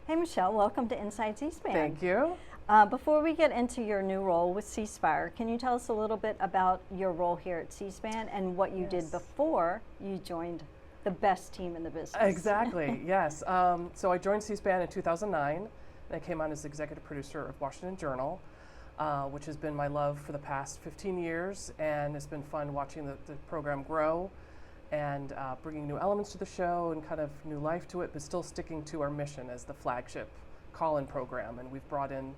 Hey Michelle, welcome to Inside C-SPAN. Thank you. Before we get into your new role with Ceasefire, can you tell us a little bit about your role here at C-SPAN and what you did before you joined the best team in the business? Exactly, yes. So I joined C-SPAN in 2009, and I came on as executive producer of Washington Journal, which has been my love for the past 15 years, and it's been fun watching the program grow and bringing new elements to the show and kind of new life to it, but still sticking to our mission as the flagship call-in program. And we've brought in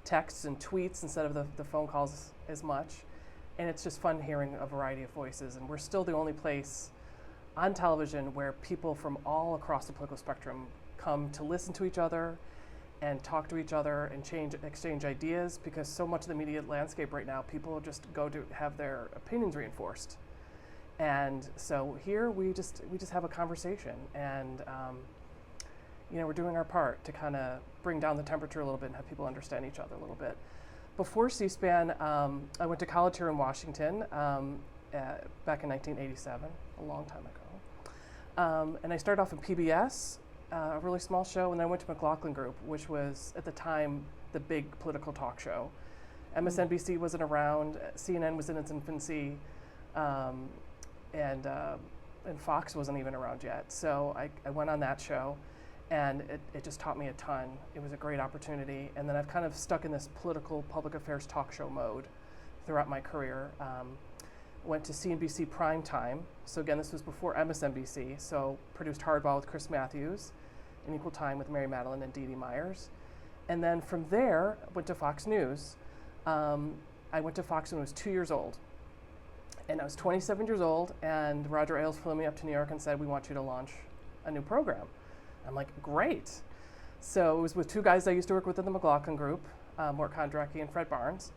texts and tweets instead of the phone calls as much. And it's just fun hearing a variety of voices. And we're still the only place on television where people from all across the political spectrum come to listen to each other and talk to each other and exchange ideas, because so much of the media landscape right now, people just go to have their opinions reinforced. And so here we just have a conversation, and we're doing our part to kind of bring down the temperature a little bit and have people understand each other a little bit. Before C-SPAN, I went to college here in Washington back in 1987, a long time ago. And I started off in PBS, a really small show, and then I went to McLaughlin Group, which was at the time the big political talk show. MSNBC wasn't around, CNN was in its infancy. And Fox wasn't even around yet. So I went on that show, and it just taught me a ton. It was a great opportunity. And then I've kind of stuck in this political public affairs talk show mode throughout my career. Went to CNBC Primetime. So again, this was before MSNBC. So produced Hardball with Chris Matthews, in Equal Time with Mary Madeline and Dee Dee Myers. And then from there, went to Fox News. I went to Fox when I was 2 years old. And I was 27 years old, and Roger Ailes flew me up to New York and said, "We want you to launch a new program." I'm like, great. So it was with two guys I used to work with in the McLaughlin Group, Mort Kondracki and Fred Barnes.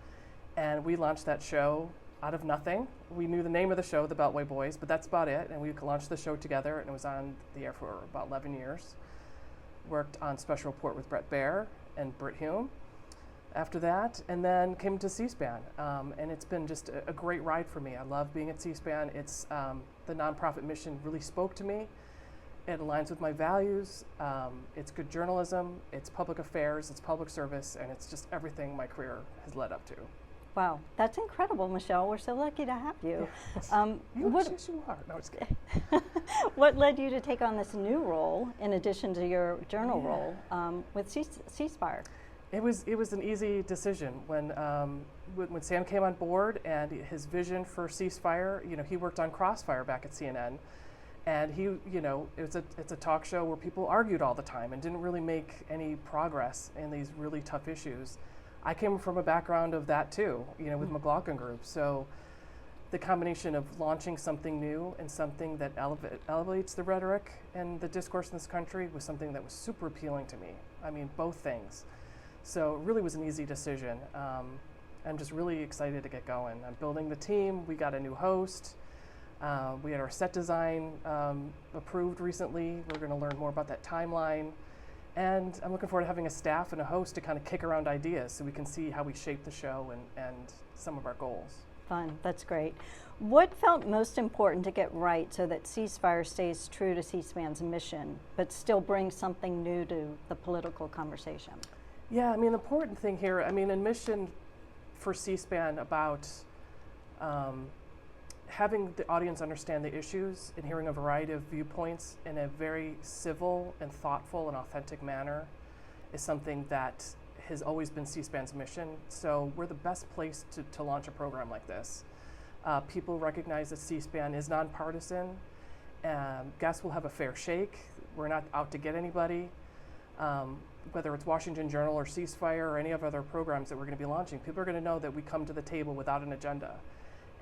And we launched that show out of nothing. We knew the name of the show, the Beltway Boys, but that's about it. And we launched the show together, and it was on the air for about 11 years. Worked on Special Report with Bret Baier and Britt Hume after that, and then came to C-SPAN, and it's been just a great ride for me. I love being at C-SPAN. It's the nonprofit mission really spoke to me. It aligns with my values. It's good journalism, it's public affairs, it's public service, and it's just everything my career has led up to. Wow, that's incredible, Michelle. We're so lucky to have you. Yes. You are. No, it's good. What led you to take on this new role in addition to your journal role with Ceasefire? It was an easy decision when Sam came on board, and his vision for Ceasefire. He worked on Crossfire back at CNN, and it's a talk show where people argued all the time and didn't really make any progress in these really tough issues. I came from a background of that too, with McLaughlin Group. So the combination of launching something new and something that elevates the rhetoric and the discourse in this country was something that was super appealing to me. I mean, both things. So it really was an easy decision. I'm just really excited to get going. I'm building the team. We got a new host. We had our set design approved recently. We're going to learn more about that timeline. And I'm looking forward to having a staff and a host to kind of kick around ideas so we can see how we shape the show and some of our goals. Fun, that's great. What felt most important to get right so that Ceasefire stays true to C-SPAN's mission, but still brings something new to the political conversation? Yeah, I mean, the important thing here, a mission for C-SPAN about having the audience understand the issues and hearing a variety of viewpoints in a very civil and thoughtful and authentic manner is something that has always been C-SPAN's mission. So we're the best place to launch a program like this. People recognize that C-SPAN is nonpartisan. Guests will have a fair shake. We're not out to get anybody. Whether it's Washington Journal or Ceasefire or any of other programs that we're going to be launching, people are going to know that we come to the table without an agenda.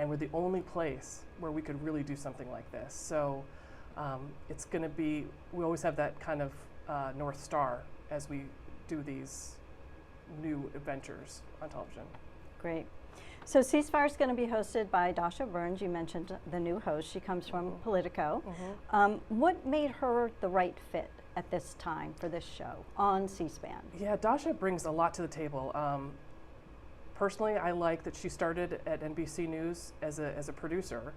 And we're the only place where we could really do something like this. So it's going to be, we always have that kind of North Star as we do these new adventures on television. Great. So Ceasefire is going to be hosted by Dasha Burns. You mentioned the new host. She comes from Politico. What made her the right fit at this time for this show on C-SPAN? Yeah, Dasha brings a lot to the table. Personally, I like that she started at NBC News as a producer,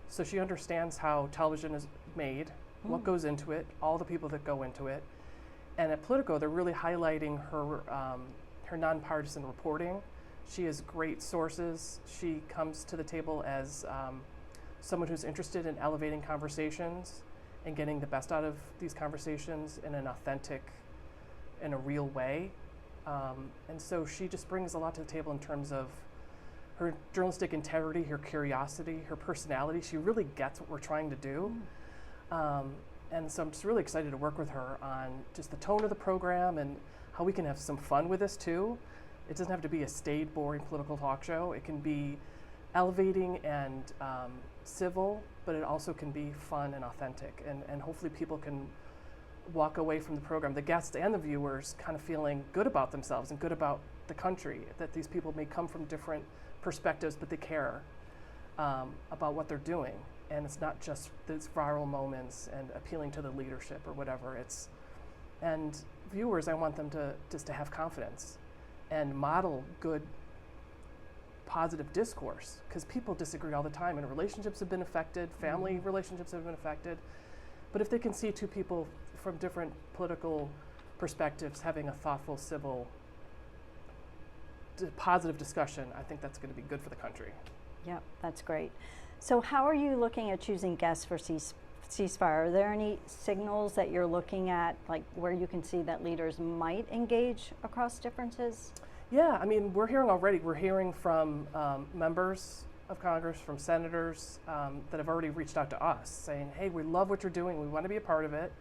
so she understands how television is made, what goes into it, all the people that go into it, And at Politico, they're really highlighting her, her nonpartisan reporting. She has great sources. She comes to the table as someone who's interested in elevating conversations and getting the best out of these conversations in an authentic, in a real way. And so she just brings a lot to the table in terms of her journalistic integrity, her curiosity, her personality. She really gets what we're trying to do. And so I'm just really excited to work with her on just the tone of the program and how we can have some fun with this too. It doesn't have to be a staid, boring political talk show. It can be elevating and civil, but it also can be fun and authentic. And hopefully people can walk away from the program, the guests and the viewers, kind of feeling good about themselves and good about the country, that these people may come from different perspectives, but they care about what they're doing. And it's not just these viral moments and appealing to the leadership or whatever. And viewers, I want them to just to have confidence and model good, positive discourse, because people disagree all the time, and relationships have been affected, family relationships have been affected. But if they can see two people from different political perspectives having a thoughtful, civil, positive discussion, I think that's going to be good for the country. Yep, that's great. So how are you looking at choosing guests for Ceasefire? Are there any signals that you're looking at, like where you can see that leaders might engage across differences? Yeah, I mean, we're hearing from members of Congress, from senators that have already reached out to us saying, hey, we love what you're doing, we want to be a part of it.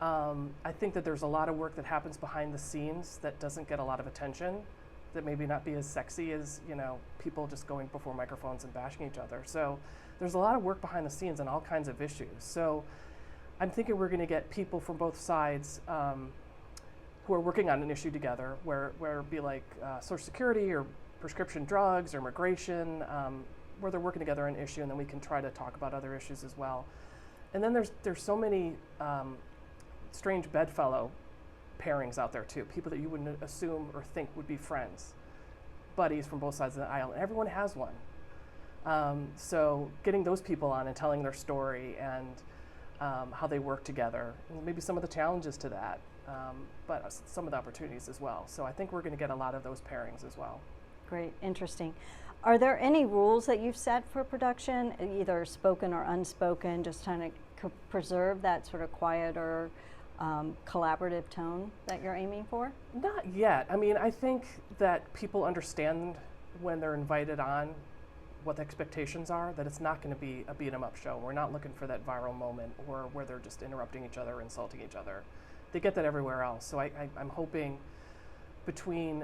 I think that there's a lot of work that happens behind the scenes that doesn't get a lot of attention, that maybe not be as sexy as, you know, people just going before microphones and bashing each other. So there's a lot of work behind the scenes on all kinds of issues. So I'm thinking we're going to get people from both sides who are working on an issue together, where it'd be like Social Security or prescription drugs or immigration, where they're working together on an issue, and then we can try to talk about other issues as well. And then there's so many strange bedfellow pairings out there too, people that you wouldn't assume or think would be friends, buddies from both sides of the aisle, and everyone has one. So getting those people on and telling their story and how they work together, and maybe some of the challenges to that, but some of the opportunities as well. So I think we're going to get a lot of those pairings as well. Great, interesting. Are there any rules that you've set for production, either spoken or unspoken, just trying to preserve that sort of quieter, collaborative tone that you're aiming for? Not yet. I mean, I think that people understand when they're invited on what the expectations are, that it's not going to be a beat 'em up show. We're not looking for that viral moment or where they're just interrupting each other, insulting each other. They get that everywhere else. So I'm hoping between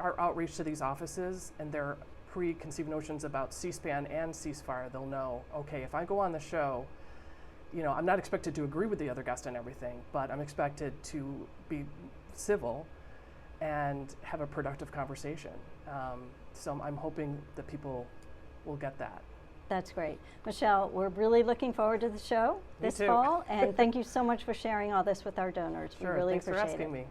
our outreach to these offices and their preconceived notions about C-SPAN and Ceasefire, they'll know, okay, if I go on the show, you know, I'm not expected to agree with the other guest on everything, but I'm expected to be civil and have a productive conversation. So I'm hoping that people will get that. That's great. Michele, we're really looking forward to the show this fall, and thank you so much for sharing all this with our donors. Sure, we really thanks appreciate for asking it. me.